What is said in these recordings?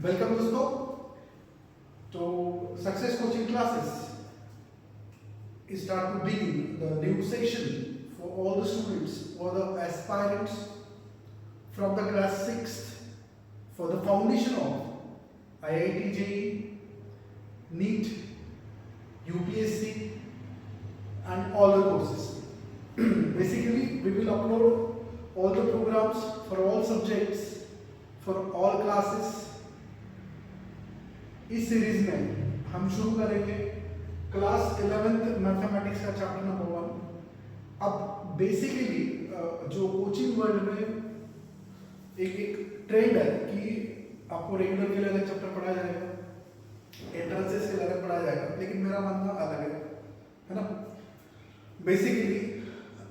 Welcome दोस्तों। तो success coaching classes start to begin the new session for all the students or the aspirants from the class 6th for the foundation of IIT JEE, NEET, UPSC and all the courses. Basically we will upload all the programs for all subjects for all classes. इस series में हम शुरू करेंगे class 11th mathematics का chapter number 1। अब basically जो coaching world में एक ट्रेंड है कि आपको रेगुलर के लिए अलग चैप्टर पढ़ाया जाएगा, एंट्रेंसेस के लिए अलग पढ़ाया जाएगा, लेकिन मेरा मानना अलग है ना। बेसिकली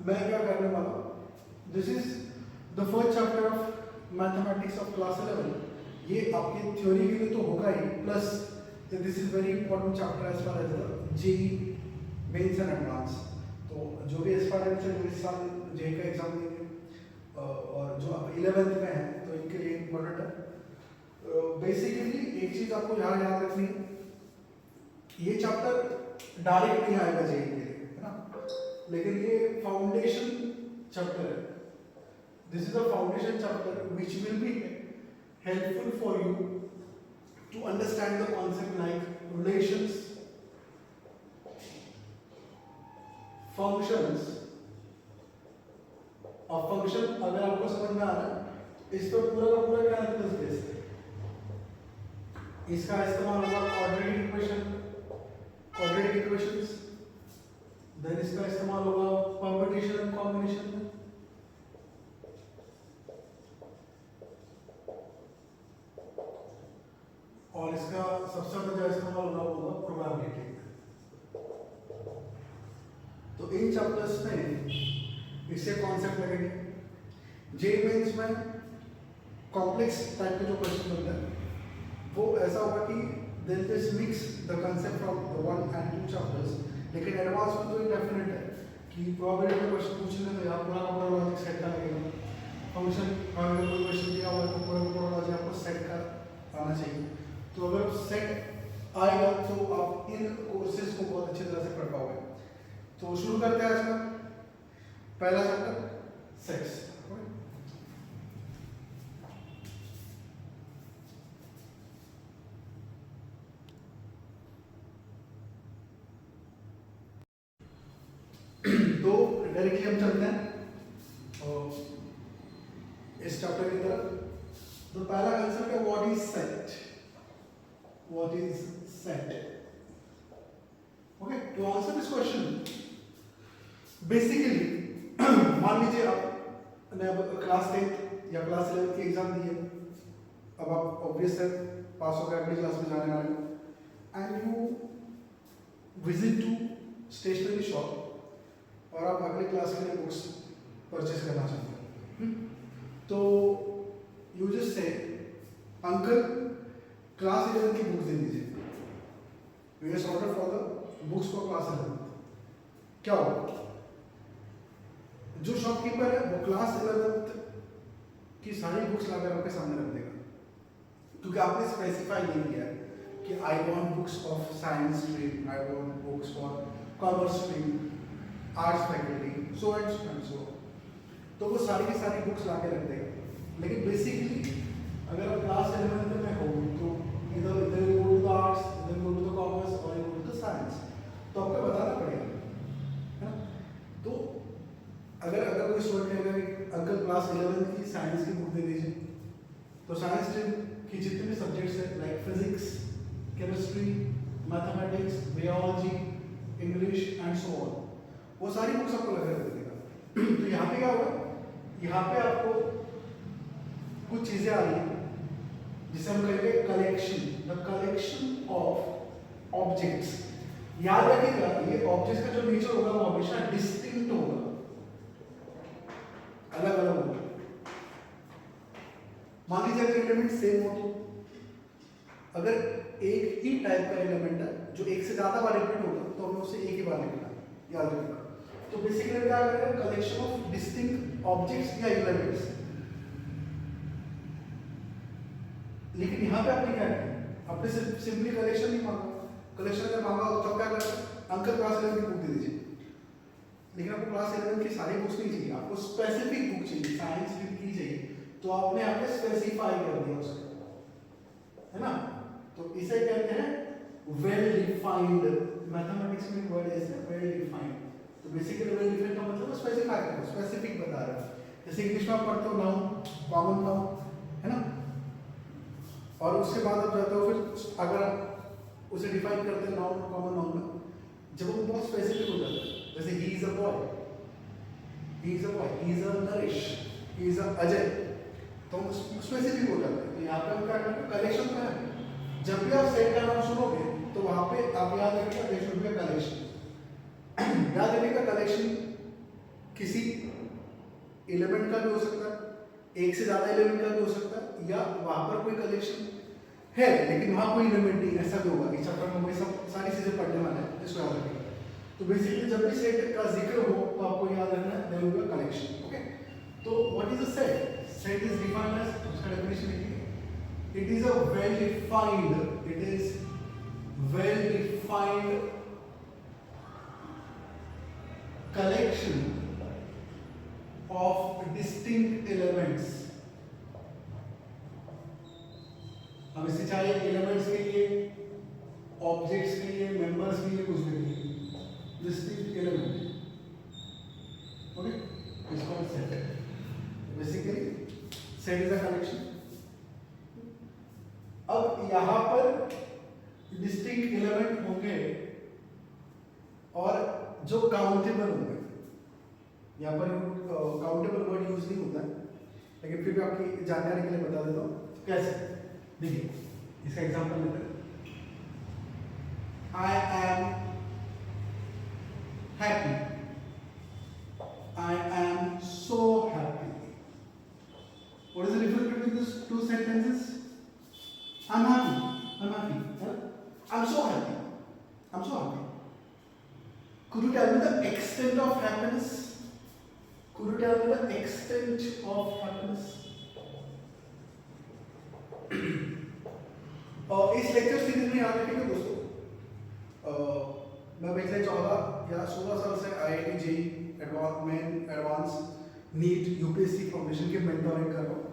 मैं क्या करने वाला हूँ, this is the first chapter of mathematics of class 11। ये आपके थ्योरी के लिए तो होगा ही, plus this is very important chapter as far as JEE Mains and advance. तो जो भी एस्पायरेंट्स हैं जो इस साल जेईई का एग्जाम देंगे और जो आप 11th में हैं तो इनके लिए इंपॉर्टेंट है। बेसिकली एक चीज आपको यहाँ याद रखनी है, ये चैप्टर डायरेक्ट नहीं आएगा जेईई के लिए, है ना, लेकिन ये फाउंडेशन चैप्टर है। This is a foundation chapter which will be helpful for you to understand the concept like relations, functions। और फंक्शन अगर आपको समझ में आ रहा है, इस पर पूरा का पूरा कैलकुलस बेस्ड है। इसका इस्तेमाल होगा क्वाड्रेटिक इक्वेशंस, देन इसका इस्तेमाल होगा परम्यूटेशन एंड कॉम्बिनेशन में, और इसका सबसे ज्यादा इस्तेमाल होगा प्रोबेबिलिटी। तो इन चैप्टर्स में इससे कॉन्सेप्ट लगेंगे। जेईई मेंस में कॉम्प्लेक्स टाइप के जो क्वेश्चन बनते हैं वो ऐसा होगा कि there is mix the concept from the 1 and 2 chapters, लेकिन एडवांस में तो ये डेफिनेट है कि प्रोबेबिलिटी में क्वेश्चन पूछने तो यहाँ पूरा का पूरा लॉजिक सेट का लगेगा। फंक्शन अगर कोई क्वेश्चन दिया हुआ है तो पूरा का पूरा लॉजिक आपको सेट का आना चाहिए। तो अगर सेट आएगा तो आप इन कोर्सेज को बहुत अच्छी तरह से पढ़ पाओगे। तो शुरू करते हैं आज का पहला चैप्टर, सेक्स। तो डायरेक्टली हम चलते हैं और इस चैप्टर की तरफ। तो पहला कंसेप्ट है what is set. What is set? Okay, to answer this question, basically मान लीजिए आपने अब क्लास 10th या क्लास 11th की एग्जाम दी है, अब आप ऑब्वियस है पास हो गए, अगली क्लास में जाने वाले हो, and you visit to stationery shop और आप अगले क्लास के लिए बुक्स परचेज करना चाहते हो। तो you just say uncle class 11 की बुक्स दे दीजिए, you just order for the books for class 11। क्या होगा, जो शॉपकीपर है वो क्लास 11 की सारी बुक्स लाकर आपके सामने रख देगा, क्योंकि आपने स्पेसिफाई नहीं किया है कि I want books of science stream, I want books for commerce stream, arts faculty, so and so. तो वो सारी की सारी बुक्स लाके रख देगा। लेकिन बेसिकली अगर आप क्लास 11 में हो तो इधर you go to the arts, इधर you go to the commerce और you go to the science, तो आपको बताना पड़ेगा, है ना। तो अगर कोई स्टूडेंट कहेगा कि अंकल क्लास 11 की साइंस की बुक दे दीजिए, तो साइंस स्ट्रीम की जितने भी सब्जेक्ट्स हैं like physics, chemistry, mathematics, biology, English and so on, वो सारी बुक्स आपको लगा कर देगा। तो यहाँ पे क्या होगा, यहाँ पे आपको कुछ चीजें आ रही हैं जिसे हम कहेंगे collection, the collection of objects. याद रखिएगा ये ऑब्जेक्ट्स का जो नेचर होगा वो हमेशा डिस्टिंक्ट होगा, अलग अलग होगा। मान लीजिए अगर एलिमेंट सेम हो, तो अगर एक ही टाइप का एलिमेंट है जो एक से ज्यादा बार रिपीट होगा तो हमें उसे एक ही बार लिखना है, याद रखिएगा। तो बेसिकली क्या करेंगे, कलेक्शन ऑफ डिस्टिंक्ट ऑब्जेक्ट्स या एलिमेंट्स। लेकिन यहाँ पे आपने क्या किया, आपने सिंपली कलेक्शन नहीं मांगा। कलेक्शन अगर मांगा तो तब क्या करते, अंकल क्लास 11 की बुक दे दीजिए। लेकिन आपको क्लास 11 की सारी बुक्स नहीं चाहिए, आपको स्पेसिफिक बुक चाहिए, साइंस की चाहिए, तो आपने यहाँ पे स्पेसिफाई कर दिया उसको, है ना। तो इसे कहते हैं वेल डिफाइंड। मैथमेटिक्स में वर्ड ऐसे वेल डिफाइंड। तो बेसिकली वेल डिफाइंड का मतलब स्पेसिफाई करना, स्पेसिफिक बता रहा है। जैसे इंग्लिश में आप पढ़ते हो नाउन, कॉमन नाउन, है ना। और उसके बाद आप जाते हो फिर अगर आप उसे डिफाइन करते हैं नाउन कॉमन नाउन में, जब वो बहुत स्पेसिफिक हो जाता है, जैसे he is a boy, he is a boy, he is a Naresh, he is a Ajay, तो स्पेसिफिक हो जाता है। तो यहाँ पे हम क्या करते हैं, कलेक्शन का है। जब भी आप सेट का नाम सुनोगे तो वहां पे आप याद रखिएगा there should be a collection. याद रखिएगा कलेक्शन किसी एलिमेंट का भी हो सकता है, एक से ज्यादा एलिमेंट का भी हो सकता है, या वहां पर कोई कलेक्शन है लेकिन वहां कोई एलिमेंट नहीं, ऐसा भी होगा। इस चैप्टर में वही सब सारी चीजें पढ़ने वाले हैं, इसको याद रखिएगा। तो बेसिकली जब भी सेट का जिक्र हो तो आपको याद रखना है there will be a collection. Okay, तो what is a set? Set is defined as, उसका डेफिनेशन लिखिए, it is a well defined, it is well defined collection of distinct elements। अब इससे चाहे एलिमेंट्स के लिए, ऑब्जेक्ट्स के लिए, मेंबर्स के लिए, कुछ भी के लिए, डिस्टिंक्ट एलिमेंट, ओके, इसको सेट है। Basically set is a collection. अब यहां पर डिस्टिंक्ट एलिमेंट होंगे और जो काउंटेबल होंगे। यहाँ पर काउंटेबल वर्ड यूज नहीं होता है, लेकिन फिर भी आपकी जानकारी के लिए बता देता हूँ कैसे। देखिए इसका एग्जांपल लेते हैं। I am happy, I am so happy. What is the difference between this two sentences? I'm happy. I'm happy. Huh? I'm so happy. I'm so happy. Could you tell me the extent of happiness? Could you tell me the extent of happiness? इस lecture series में याद रखिएगा दोस्तों, मैं पिछले 14 या 16 साल से IIT JEE advance NEET UPSC foundation के मेंटोरिंग कर रहा हूँ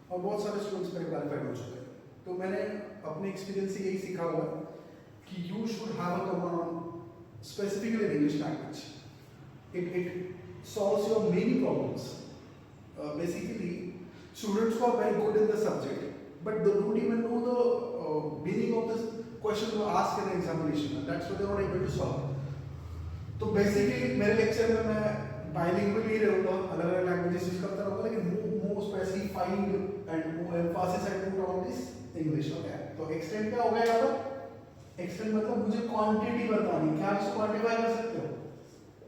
और बहुत सारे स्टूडेंट्स मेरे क्वालिफाइड हो चुके हैं। तो मैंने अपने एक्सपीरियंस से यही सीखा हुआ कि you should have a common on specifically in English language. It solves your many problems. Basically students को are very good in the subject but they don't even know the meaning of the question asked in examination, that's why they are not able to solve. तो basically मेरे lecture में मैं bilingual ही रहूंगा, अलग अलग languages use करता रहूंगा, लेकिन more specifying and more emphasis I put on this English. Okay, तो एक्सटेंट क्या हो गया यहाँ पर? एक्सटेंट मतलब मुझे क्वांटिटी बतानी, क्या इसको क्वांटिफाई कर सकते हो?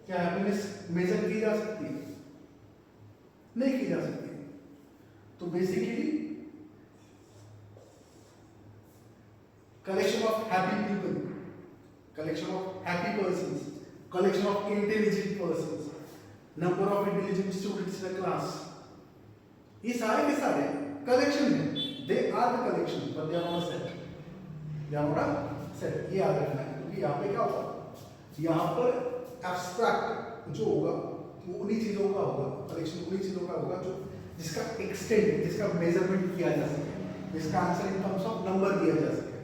क्या हैप्पीनेस मेजर की जा सकती है? नहीं की जा सकती। तो basically collection of happy people, collection of happy persons, collection of intelligent persons, number of intelligent students in class, ये सारे के सारे कलेक्शन है। They are the collection but they are not set, they are not set. ये याद रखना है क्योंकि यहाँ पे क्या होगा, यहाँ पर एब्स्ट्रैक्ट जो होगा वो उन्हीं चीजों का होगा, कलेक्शन उन्हीं चीजों का होगा जो जिसका एक्सटेंट, जिसका मेजरमेंट किया जा सके, जिसका answer in terms of number दिया जा सके।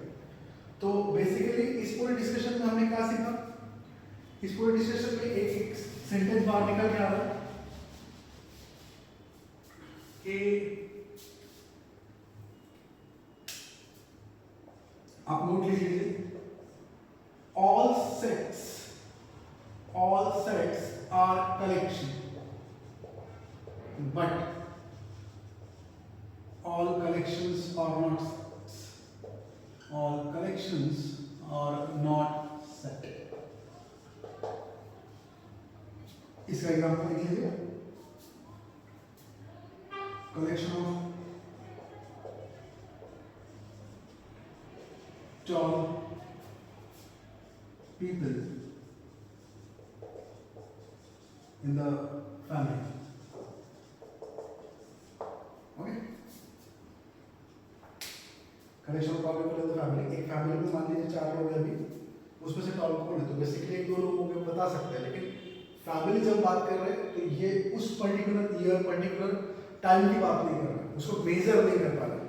तो बेसिकली इस पूरे डिस्कशन में हमने क्या सीखा? इस पूरे डिस्कशन में एक सेंटेंस बाहर निकल के आ रहा है कि आप नोट लिख लीजिए, all sets are collection but all collections are not sets. All collections are not set. इसका एग्जाम्पल लिख लीजिए, collection of tall people in the family. Okay. Collection of tall people in the family, एक family में मान लीजिए 4 लोग हैं अभी, उसमें से टॉल कौन है, तो बेसिकली 1-2 लोगों को बता सकते हैं, लेकिन फैमिली जब बात कर रहे हैं तो ये उस पर्टिकुलर ईयर पर्टिकुलर टाइम की बात नहीं कर रहा है, उसको मेजर नहीं कर पा रहे।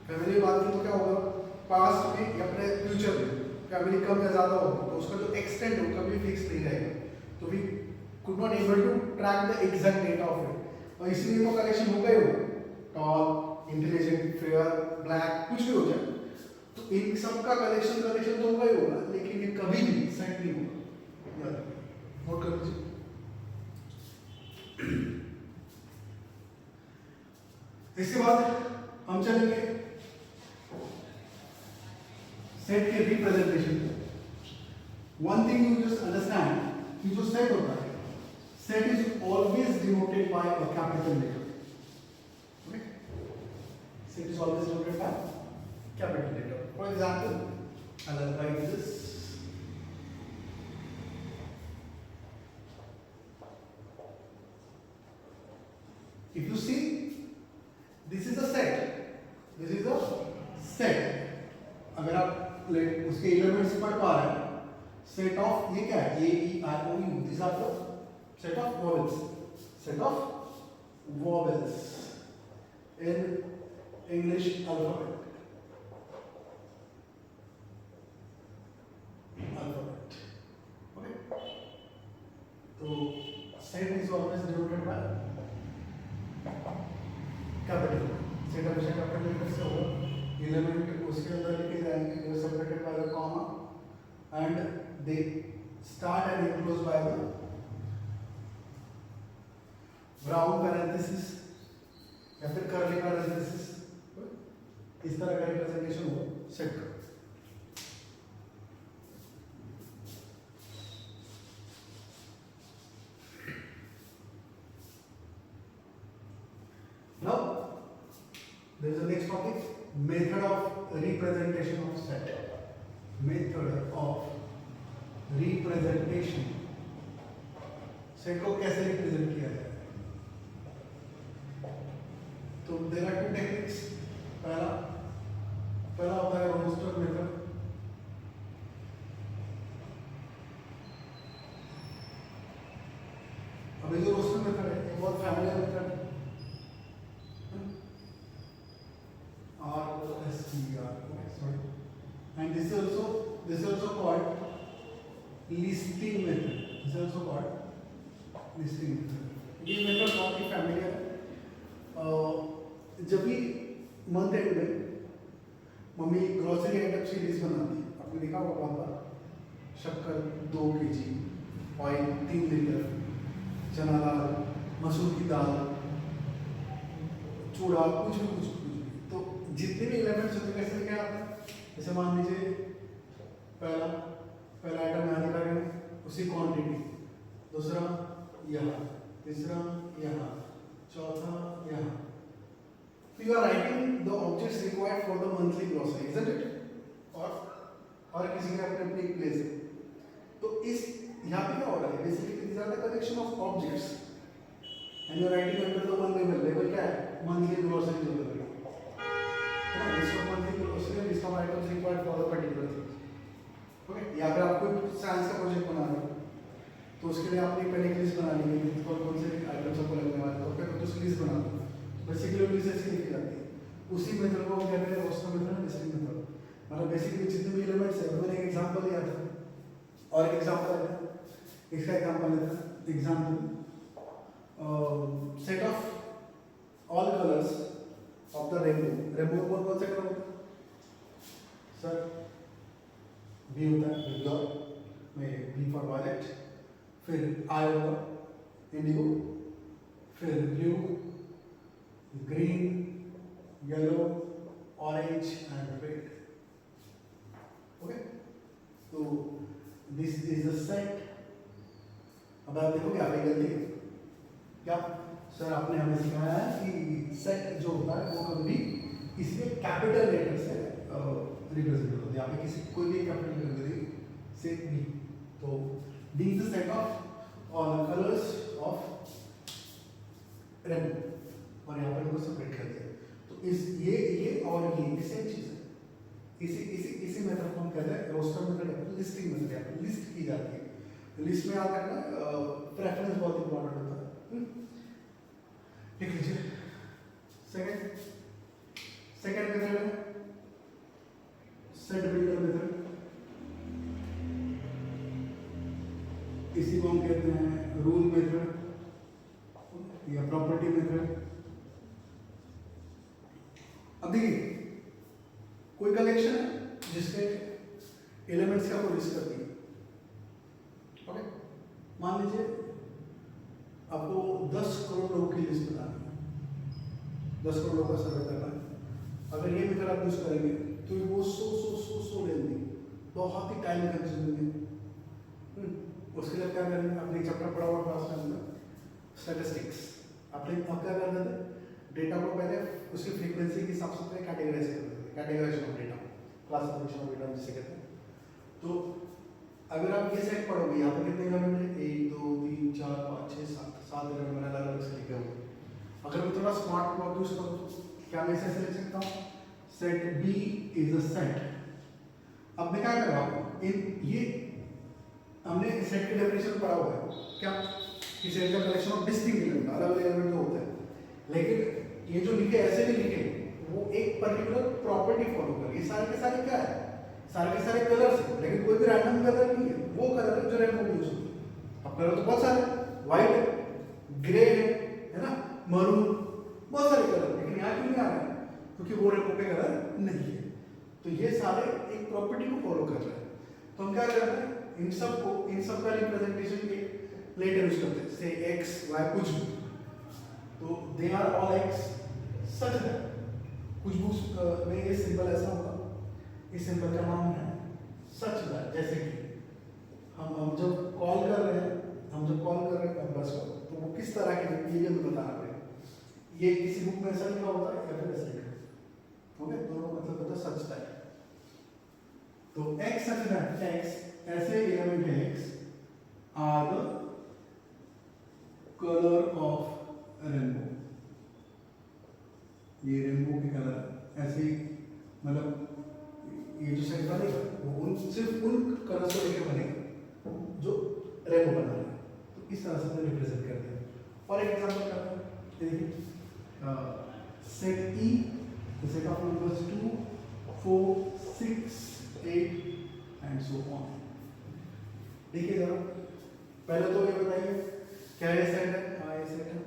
फैमिली बात की तो क्या होगा, पास्ट में या अपने फ्यूचर में फैमिली कम या ज़्यादा होगी, तो उसका जो एक्सटेंट है वो कभी फिक्स नहीं रहेगा, तो we could not able to track the exact data of it, और इसलिए तो कलेक्शन हो गए होगा, टॉल, इंटेलिजेंट, फेयर, ब्लैक, कुछ भी हो जाए, तो इन सब का कलेक्शन तो होगा ही होगा, लेकिन ये कभी भी सेट नहीं होगा, याद नोट कर लीजिए। इसके बाद हम चलेंगे सेट के रिप्रेजेंटेशन पे। One thing you just understand कि जो सेट होता है, set is always denoted by a capital letter, okay, set is always denoted by capital letter. For example I will write this, if you see this is a set, अगर आप उसके elements पढ़ पा रहे हैं, set of ये क्या है, A E I O U, this are the set of vowels in English alphabet, okay, तो set is always denoted by capital, set हमेशा कैपिटल लेटर से होगा, एलिमेंट उसके अंदर लिखे जाएंगे, they are separated by the comma and they start and enclosed by the brown parenthesis या फिर curly parenthesis, इस तरह का रिप्रेजेंटेशन होगा सेट का। Now there is a next topic, method of representation of set, method of representation, set को कैसे represent किया जाए, तो देयर आर 2 टेक्निक्स, पहला होता है रोस्टर मेथड, अभी जो रोस्टर मेथड है ये बहुत फैमिलियर मेथड है, and this is also called listing method, ये मेथड बहुत ही फैमिलियर है। जब भी मंथ एंड में मम्मी ग्रोसरी आइटम्स की लिस्ट बनाती है, आपने देखा होगा बहुत बार, शक्कर 2 kg, ऑयल 3 लीटर, चना दाल, मसूर की दाल, चूड़ा, कुछ भी, तो जितने भी एलिमेंट्स होते हैं कैसे क्या आता है, जैसे मान लीजिए पहला आइटम यहाँ दिखा रहे हैं, उसी क्वांटिटी, दूसरा यहाँ, तीसरा यहाँ, चौथा यहाँ, तो you are writing the objects required for the monthly grocery, isn't it, और किसी के अपने अपनी प्लेस है, तो इस यहाँ पे क्या हो रहा है, basically this are the collection of objects and you are writing under the one level क्या है, monthly grocery level, list of monthly grocery, list of items required for the particular thing, okay, या फिर आपको science का project बना रहे हो, तो उसके लिए आपने पहले एक लिस्ट बना ली है, कौन से आइटम्स आपको लगने वाले, तो फिर उसकी लिस्ट बना दो, बेसिकली लिस्ट ऐसी लिखी जाती है, उसी मेथड को हम कहते हैं रोस्टर मेथड, लिस्टिंग मेथड, मतलब बेसिकली जितने भी एलिमेंट्स है, मैंने एक एग्जांपल लिया था, और एक एग्जांपल है, इसका एग्जांपल लेते हैं, example set of all colours of the rainbow कौन सा कलर होता है सर, बी होता है, में बी फॉर वायलेट, फिर आई होगा इंडिगो, फिर blue, green, yellow, orange and red, okay, तो दिस इज अ सेट। अब आप देखोगे आप गलती है क्या सर, आपने हमें सिखाया है कि सेट जो होता है वो कभी इसमें कैपिटल लेटर से रिप्रेजेंट होता है, यहाँ पे किसी कोई भी कैपिटल लेटर से बी, तो B is the set of all colours of rainbow, और यहाँ पर इनको सेपरेट कर दिया, तो इस ये और ये सेम चीज है, इसी इसी इसी मेथड को हम कहते हैं रोस्टर मेथड या लिस्टिंग मेथड, या लिस्ट की जाती है। तो लिस्ट में याद रखना प्रेफरेंस बहुत इंपॉर्टेंट होता है। लिख लीजिए। सेकंड मेथड है सेट बिल्डर मेथड, इसी को हम कहते हैं रूल मेथड या प्रॉपर्टी मेथड। अब देखिए कोई कलेक्शन है जिसके एलिमेंट्स का कोई लिस्ट करती है, ओके। मान लीजिए आपको 10 करोड़ लोगों की लिस्ट बनानी है, 10 करोड़ लोगों का सर्वे करना है। अगर ये मेथड आप यूज करेंगे तो वो सो लेंगे, बहुत ही टाइम कंज्यूमिंग है। उसके लिए क्या करेंगे, आपने चैप्टर पढ़ा हुआ क्लास में अंदर स्टैटिस्टिक्स, आपने अब क्या करना था, डेटा को पहले उसकी फ्रीक्वेंसी के हिसाब से कैटेगराइज करते थे, categorisation of data, classification of data जिसे कहते हैं। तो अगर आप ये सेट पढ़ोगे, यहाँ पर कितने एलिमेंट है, 1 2 3 4 5 6 7 एलिमेंट मैंने अलग अलग से लिखे हुए। अगर मैं थोड़ा स्मार्ट वर्क यूज करूँ तो क्या मैं इसे लिख सकता हूँ, set B is a set. अब मैं क्या कर रहा हूँ, इन ये हमने सेट की डेफिनेशन पढ़ा हुआ है क्या, कि सेट का कलेक्शन ऑफ डिस्टिंक्ट एलिमेंट, अलग अलग एलिमेंट जो होते हैं। लेकिन ये जो लिखे ऐसे नहीं लिखे, वो एक पर्टिकुलर प्रॉपर्टी फॉलो कर, ये सारे के सारे क्या है, सारे के सारे कलर्स हैं, लेकिन कोई भी रैंडम कलर नहीं है, वो कलर है जो रेनबो में यूज होती है। अब कलर तो बहुत सारे, व्हाइट है, ग्रे है ना, मरून, बहुत सारे कलर, लेकिन यहाँ क्यों नहीं आ रहे हैं, क्योंकि वो रेनबो के कलर नहीं है। तो ये सारे एक प्रॉपर्टी को फॉलो कर रहे हैं। तो हम क्या करते हैं, इन सब का रिप्रेजेंटेशन लेटर यूज करते हैं, से एक्स वाई कुछ भी, तो they are all X such that, कुछ बुक्स में ये सिंबल ऐसा होगा, इस सिंबल का नाम है सच दैट। जैसे कि हम जब कॉल कर रहे हैं मेंबर्स को, तो वो किस तरह के ये हमें बताना पड़ेगा। ये किसी बुक में ऐसा लिखा होता है या फिर ऐसा लिखा, ओके, दोनों मतलब होता है सच दैट। तो एक्स सच दैट, एक्स ऐसे एलिमेंट है, X are the colour of rainbow, ये रेनबो के कलर ऐसे ही, मतलब ये जो सेट बनेगा वो सिर्फ उन कलर को लेकर बनेगा जो रेनबो बना रहा है। तो इस तरह से हम रिप्रेजेंट करते हैं। और एक एग्जांपल करते हैं, देखिए set E, the set of numbers 2 4 6 8 and so on. देखिए जरा, पहले तो ये बताइए क्या ये सेट है, हाँ ये सेट है।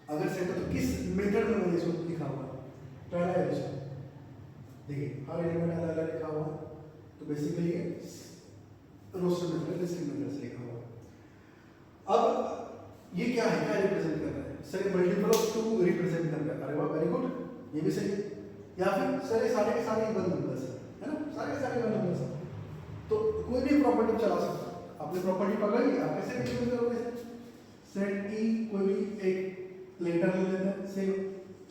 अगर सेट है तो किस मेथड में मैंने इसको लिखा हुआ है, पहला एडिशन, देखिए हर एलिमेंट अलग अलग लिखा हुआ है, तो बेसिकली ये रोस्टर मेथड, लिस्टिंग मेथड से लिखा हुआ है। अब ये क्या है, क्या रिप्रेजेंट कर रहा है, सर मल्टीपल ऑफ 2 रिप्रेजेंट कर रहा है, अरे वाह वेरी गुड, ये भी सही है। या फिर सर सारे के सारे इवन नंबर्स है ना, सारे के सारे इवन नंबर्स हैं, तो कोई भी प्रॉपर्टी चला सकता है। आपने प्रॉपर्टी पकड़ ली, आप कैसे यूज करोगे, सेट ई कोई भी एक लेटर ले लेते हैं, से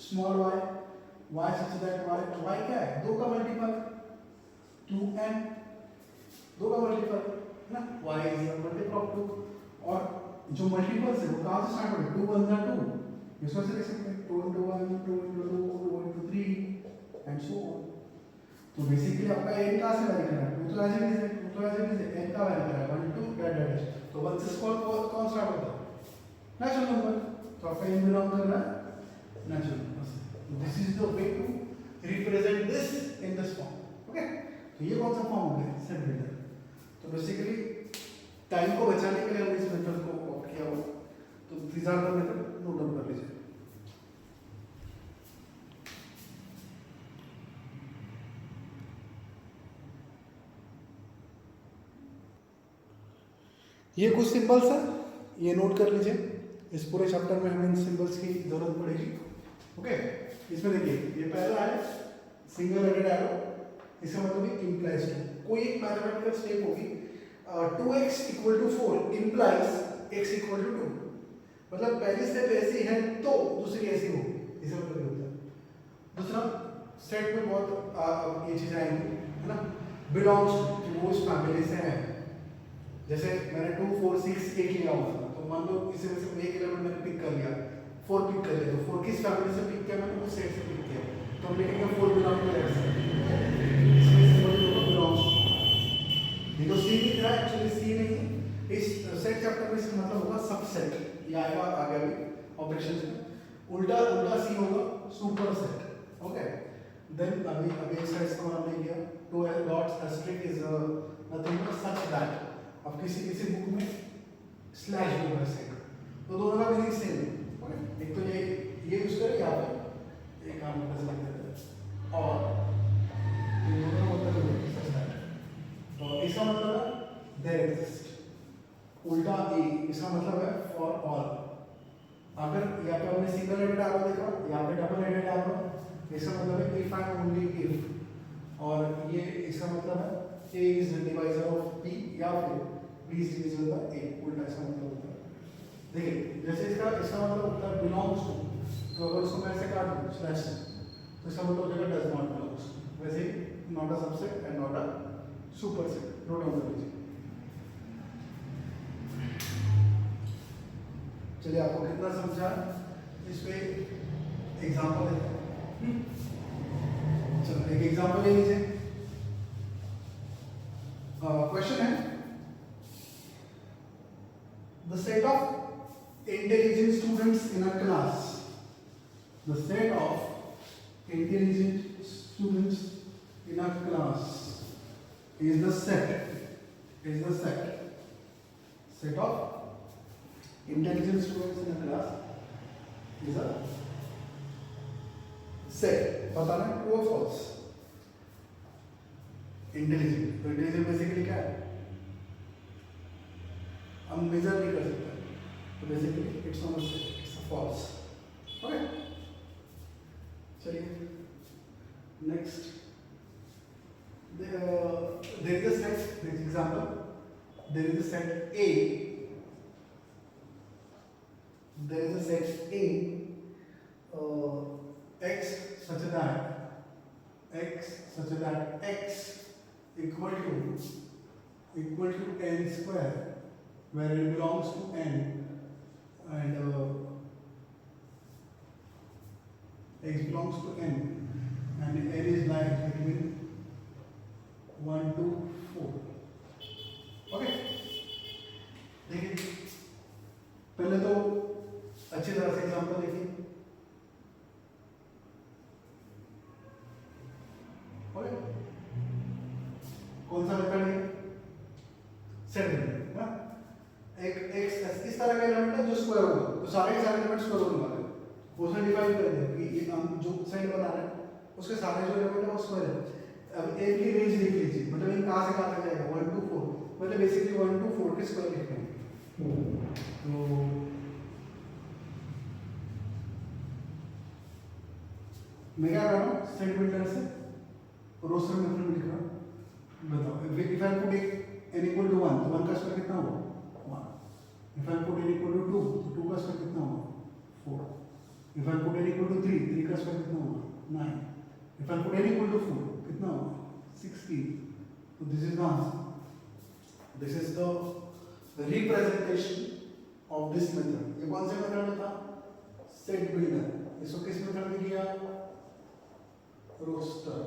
small y such that y क्या है, 2 का मल्टीपल, 2n, 2 का मल्टीपल है ना, y is the multiple of 2। और जो मल्टीपल्स है वो कहां से स्टार्ट होंगे, 2 1 जा 2, इसमें से लिख सकते हैं 2 into 1 2 into 2 2 into 3 and so on. तो बेसिकली आपका n कहां से वैरी कर रहा है, 2 तो ऐसे नहीं है, 2 तो ऐसे नहीं है, n का वैरी कर रहा है 1 2 डैश, तो 1 से कौन स्टार्ट होता है, नेचुरल नंबर, तो आपका n बिलोंग कर रहा है natural number. This is the way to represent this in this form, okay. तो ये कौन सा फॉर्म हो गया, सेट बिल्डर। तो बेसिकली टाइम को बचाने के लिए हमने इस मेथड को ऑप्ट किया हुआ, तो these are the method, note down कर लीजिए। ये कुछ सिंबल्स हैं, ये नोट कर लीजिए, इस पूरे चैप्टर में हमें इन सिंबल्स की जरूरत पड़ेगी, ओके। इसमें देखिए ये पहला है सिंगल हेडेड एरो, इसका मतलब है इंप्लाइज टू, कोई एक मैथमेटिकल स्टेप होगी 2x = 4 इंप्लाइज x = 2, मतलब पहली स्टेप ऐसी है तो दूसरी ऐसी होगी, इसे मतलब होता है। दूसरा सेट में बहुत ये चीजें आएंगी है ना, बिलोंग्स टू, वो उस फैमिली से है, जैसे मैंने 2 4 6 8 लिया हुआ था, तो मान लो इसे में से एक एलिमेंट मैंने पिक कर लिया, 4 पिक कर लिया, तो 4 किस फैमिली से पिक किया मैंने, उस सेट से पिक किया, तो हम लिखेंगे 4 बिलोंग टू दैट सेट। इसमें सिंबल होगा बिलोंग्स टू, ये तो सी नहीं था एक्चुअली, सी नहीं, इस सेट चैप्टर में इसका मतलब होगा सबसेट, ये आएगा आगे भी ऑपरेशंस में, उल्टा उल्टा सी होगा सुपर सेट। ओके, देन अभी एक साइड का हमने किया, to dots asterisk is nothing but such that, अब किसी बुक में स्लैश भी होगा सेट, तो दोनों का मीनिंग सेम है। ओके, एक तो ये यूज करें यहाँ पे एक काम कर सकते हैं, और ये दोनों का मतलब सच दैट, तो इसका मतलब है देयर एग्जिस्ट, उल्टा ए इसका मतलब है फॉर ऑल। अगर यहाँ पे हमने सिंगल एडेड एरो देखा, यहाँ पे डबल एडेड एरो, इसका मतलब है इफ एंड ओनली इफ, और ये इसका मतलब है ए इज डिवाइजर ऑफ बी या फिर बी इज डिविजिबल बाय ए, उल्टा इसका मतलब होता है। देखिए जैसे इसका मतलब होता है बिलोंग्स टू, तो अगर उसको मैं ऐसे काट दूं स्लैश से, तो इसका मतलब हो जाएगा डज नॉट बिलोंग्स, वैसे ही not a subset and not a superset, note down कर लीजिए। चलिए आपको कितना समझा, इस पे एग्जांपल देते हैं। चलो एक एग्जांपल ले लीजिए, क्वेश्चन है the set of intelligent students in a class, the set of intelligent students in a class is the set of intelligent students in a class is a set। बताना true और false. Intelligent, तो intelligent basically क्या है, हम measure नहीं कर सकते, तो basically it's not a set, it's a false. Okay, चलिए next, there is a set, next example, there is a set A, there is a set A, x such that x equal to n square, where n belongs to n and x belongs to n and n is like between 1 to 4। Okay, देखिए पहले तो अच्छी तरह से example देखिए। Okay, कौन सा method है, सेट मेथड ना, एक इस तरह का एलिमेंट है जो स्क्वायर होगा, तो सारे के सारे एलिमेंट स्क्वायर होने वाले हैं, उसमें डिफाइन कर दिया कि ये हम जो सेट बना रहे हैं उसके सारे जो एलिमेंट है वो स्क्वायर है। अब एक की रेंज देख लीजिए, मतलब ये कहां से कहां तक जाएगा, 1 to 4, मतलब बेसिकली 1 to 4 के स्क्वायर लिखते हैं। तो मैं क्या कर रहा हूँ, सेट बिल्डर से रोस्टर मेथड में लिख रहा हूँ, बताओ if I put n equal to 1, तो 1 का स्क्वायर कितना होगा 1, if I put n equal to 2, तो 2 का स्क्वायर कितना होगा 4, if I put n equal to 3, 3 का स्क्वायर कितना होगा 9, if I put n equal to 4 कितना होगा 16। तो this is the answer, this is the representation of this method. ये कौन से मेथड में था, सेट बिल्डर, इसको किस मेथड में किया, रोस्टर।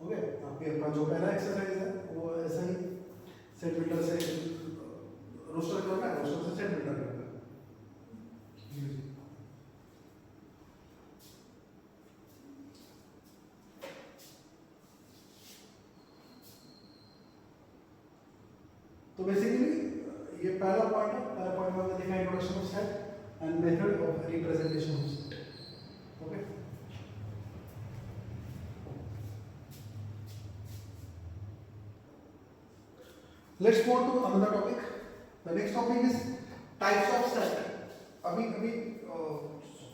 ओके, आपके अपना जो पहला एक्सरसाइज है वो ऐसा ही सेट बिल्डर से रोस्टर करना है, रोस्टर से सेट बिल्डर करना है। तो बेसिकली ये पहला पॉइंट है, पहला पॉइंट में हमने देखा introduction of set and method of representation of set. Okay, let's go to another topic. The next topic is types of set. अभी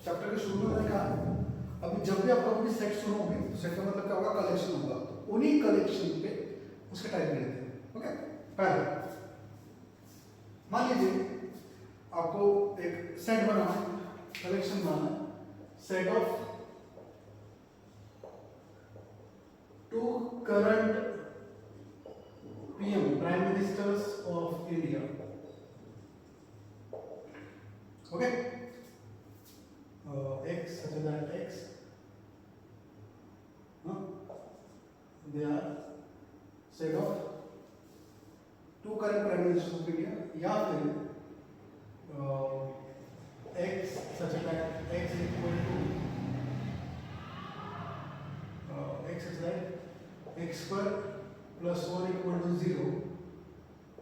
चैप्टर के शुरू में मैंने कहा, अभी जब भी आप कभी सेट सुनोगे तो सेट का मतलब क्या होगा, कलेक्शन होगा, तो उन्हीं कलेक्शन पे उसके टाइप लेते हैं। ओके, पहला मान लीजिए आपको एक सेट बनाना है, कलेक्शन बनाना है, set of 2 current PM prime ministers of India. Okay, set of two current prime ministers of India, या फिर x such that x is equal to x is like x square plus 1 equal to 0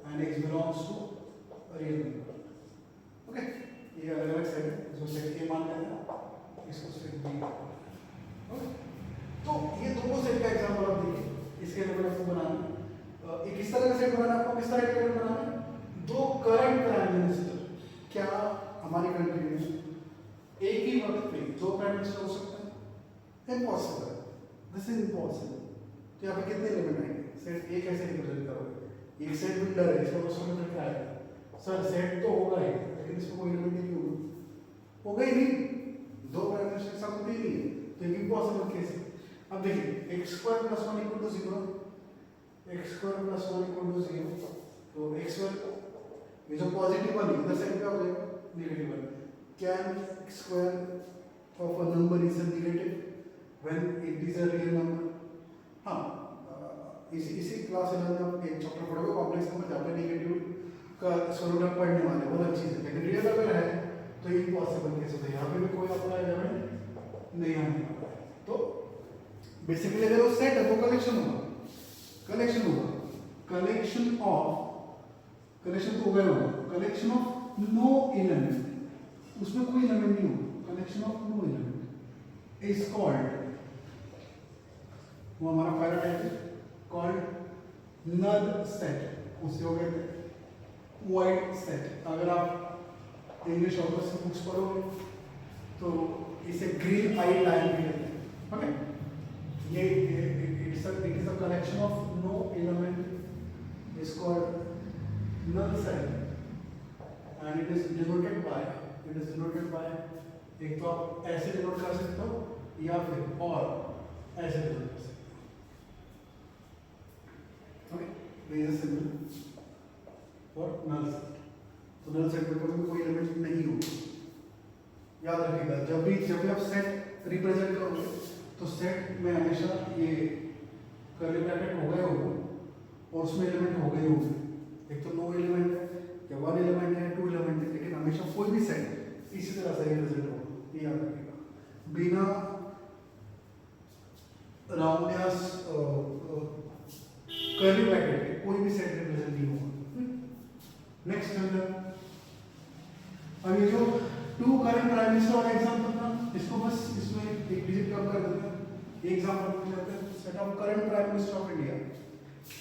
and x belongs to a real number. Okay, ये अलग अलग set है, इसको set ए मान लेते हैं, इसको सेट बी। ओके, तो ये दोनों सेट का एग्जांपल आप देखिए, इसके एलिमेंट आपको बनाना है। एक इस तरह का सेट बनाना है आपको, किस तरह का एलिमेंट बनाना है? दो करंट प्राइम मिनिस्टर क्या हमारी कंट्री में एक ही वक्त पे दो प्राइम मिनिस्टर हो सकते हैं? Impossible, this is impossible. तो यहाँ पे कितने एलिमेंट आएंगे? सेट ए कैसे रिप्रेजेंट करोगे? एक सेट बिल्डर है, इसका मतलब समझ में क्या आएगा? सर सेट तो होगा ही, लेकिन इसमें कोई एलिमेंट नहीं होगा ही नहीं, दो प्राइम मिनिस्टर के साथ होते ही नहीं है, तो एक इम्पॉसिबल केस है। अब देखिए x square plus 1 equal to 0, x square plus 1 equal to 0, तो x स्क्वायर ये जो पॉजिटिव वाली इधर साइड क्या हो जाएगा? नेगेटिव वाला। Can x square of a number is negative when it is a real number? हाँ, इसी क्लास 11 में आप एक चैप्टर पढ़ोगे कॉम्प्लेक्स नंबर, जहाँ पे नेगेटिव का स्वरूप आप पढ़ने वाले, बहुत अच्छी चीज़ है। लेकिन रियल अगर है तो इम्पॉसिबल केस होता है, यहाँ पे भी कोई अपना एलिमेंट नहीं आने वाला है। तो बेसिकली अगर वो सेट है वो कलेक्शन होगा, कलेक्शन होगा, कलेक्शन ऑफ, कलेक्शन तो गया होगा, कलेक्शन ऑफ नो एलिमेंट, उसमें कोई एलिमेंट नहीं होगा, collection of no element is called, वो हमारा पहला टाइप है, कॉल्ड नल सेट, उसे हो गए वाइड सेट। अगर आप इंग्लिश ऑथर्स की बुक्स पढ़ोगे तो इसे ग्रीन आई लाइन भी कहते हैं। ओके, ये it is a collection of no element is called null set and it is denoted by, एक तो आप ऐसे डिनोट कर सकते हो या फिर और ऐसे डिनोट कर सकते हो। ओके, वेरी सिंपल और नल सेट। तो नल सेट में कभी कोई एलिमेंट नहीं होगा, याद रखिएगा। जब भी आप सेट रिप्रेजेंट करोगे तो सेट में हमेशा ये कर्ली ब्रैकेट हो गए होगा और उसमें एलिमेंट हो गए होंगे, एक तो नो एलिमेंट है या वन एलिमेंट है, टू एलिमेंट है, लेकिन हमेशा कोई भी सेट इसी तरह से रिप्रेजेंट होगा, ये याद रखिएगा। बिना राउंड कर्ली ब्रैकेट के कोई भी सेट रिप्रेजेंट नहीं होगा। नेक्स्ट अब ये जो टू करंट प्राइम मिनिस्टर वाला एग्जांपल था, इसको बस इसमें एक डिजिट कम कर देते हैं। एग्जांपल में लेते हैं set of current prime minister of India,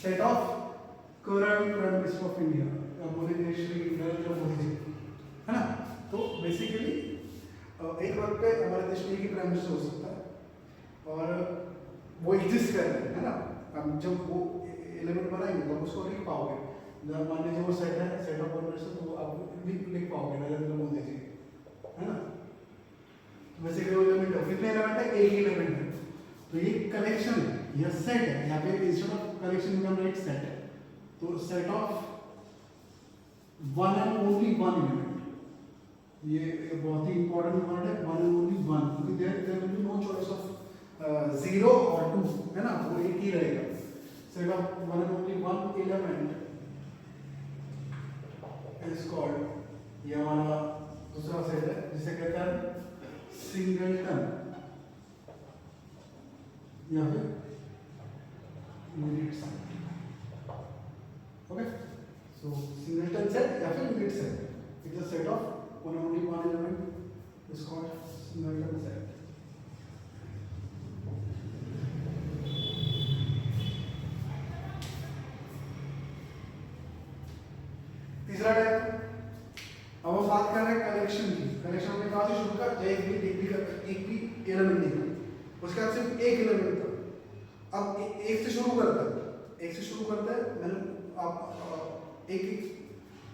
set of current prime minister of India बोलेंगे श्री नरेंद्र मोदी जी, है ना। तो बेसिकली एक वक्त पे हमारे देश में एक ही प्राइम मिनिस्टर हो सकता है और वो एग्जिस्ट कर रहे हैं, है ना। अब जब वो एलिमेंट बनाएंगे तो उसको लिख पाओगे, मान लीजिए वो सेट है, सेट ऑफ मिनिस्टर, तो आप लिख पाओगे नरेंद्र मोदी जी, है ना। वैसे कि एलिमेंट है, कितने एलिमेंट है? एक ही एलिमेंट है, तो ये कलेक्शन है, ये सेट है। यहाँ पे इंस्टेड ऑफ कलेक्शन में हम राइट सेट है, तो set of one and only one element, ये बहुत ही इंपॉर्टेंट वर्ड है, वन एंड ओनली वन, क्योंकि there will be no choice of 0 और 2, है ना, वो एक ही रहेगा। Set of one and only one element is called, ये हमारा दूसरा सेट है जिसे कहते हैं सिंगलटन या फिर यूनिट सेट। ओके, सो सिंगलटन सेट या फिर unit set is a set of one only one element is called singleton set. तीसरा टाइप, अब हम बात कर रहे हैं कलेक्शन की। कलेक्शन में कहाँ से शुरू कर, एक भी एलिमेंट नहीं था, उसके बाद सिर्फ एक एलिमेंट था। अब एक से शुरू करता है, मैंने आप एक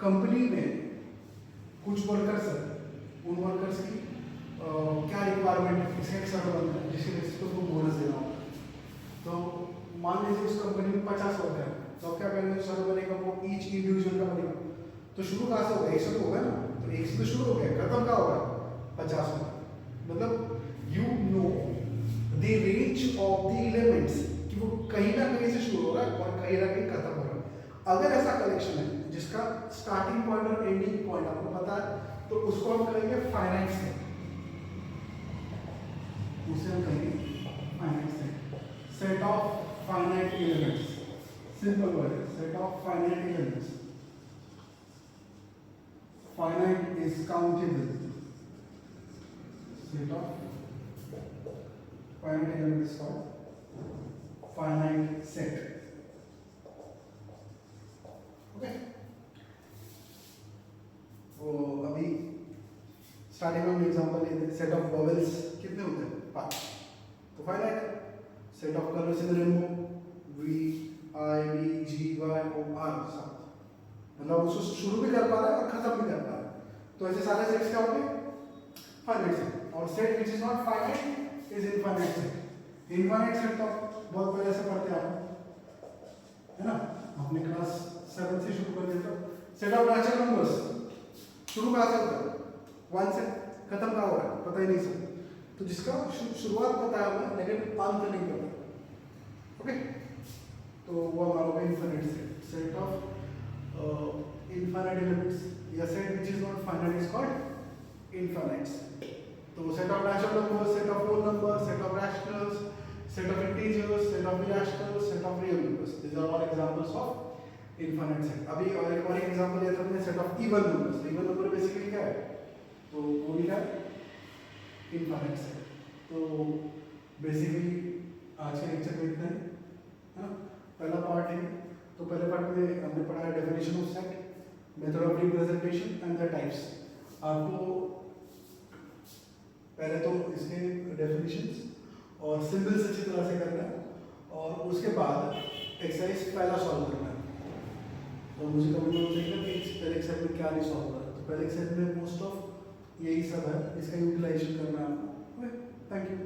कंपनी में कुछ वर्कर्स है, उन वर्कर्स की क्या रिक्वायरमेंट है, इसका एक सर्वे बनता है जिसके बेसिस पर उनको बोनस देना होगा। तो मान लीजिए उस कंपनी में 50 वर्कर है, तो क्या करेंगे, सर्वे बनेगा वो ईच इंडिविजुअल का बनेगा। तो शुरू कहाँ से होगा? एक से तो होगा ना, तो एक से तो शुरू हो गया, खत्म क्या होगा? 50 में। मतलब you know the range of the elements कि वो कहीं ना कहीं से शुरू हो रहा है और कहीं ना कहीं खत्म हो रहा है। अगर ऐसा कलेक्शन है जिसका स्टार्टिंग पॉइंट और एंडिंग पॉइंट आपको पता है तो उसको हम कहेंगे फाइनाइट सेट, उसे हम कहेंगे finite set, set of finite elements, simple word है, set of finite elements, finite is countable, set of finite element is called finite set. Okay. वो अभी स्टार्टिंग में एग्जांपल लेते हैं, सेट ऑफ बबल्स कितने होते हैं? 5, तो finite. Set of colours in rainbow V I B G Y O R 7, मतलब उसको शुरू भी कर पा रहा है और खत्म भी कर पा रहा है, तो ऐसे सारे सेट्स क्या होंगे? Finite set. और set which is not finite is infinite set. Infinite set तो बहुत पहले से पढ़ते आ रहे हैं, है ना, अपने क्लास 7 से शुरू कर देते हो। सेट ऑफ नेचुरल नंबर्स शुरू कहाँ से होता है? 1 से, खत्म कहाँ हो रहा है पता ही नहीं सब, तो जिसका शुरुआत पता है हमें लेकिन अंत नहीं पता। ओके, तो वो हमारा होगा infinite set. Set of infinite elements या set which is not finite is called infinite set. तो set of natural numbers, set of whole numbers, set of rationals, set of integers, set of irrationals, set of real numbers. These are all examples of infinite set. अभी और एक example लिया था हमने set of even numbers. Even number basically क्या है? तो वो भी क्या है? Infinite set. तो बेसिकली आज के लेक्चर में इतना ही, है ना? पहला पार्ट है, तो पहले पार्ट में हमने पढ़ा है definition of set, method of representation and the types. आपको पहले तो इसके डेफिनेशंस और सिंबल्स अच्छी तरह से करना है और उसके बाद एक्सरसाइज पहला सॉल्व करना है। तो मुझे कभी नहीं चाहिए कि पहले एक्सरसाइज में क्या नहीं सॉल्व करा, तो पहले एक्सरसाइज में मोस्ट ऑफ यही सब है, इसका यूटिलाइजेशन करना है आपको। Thank you.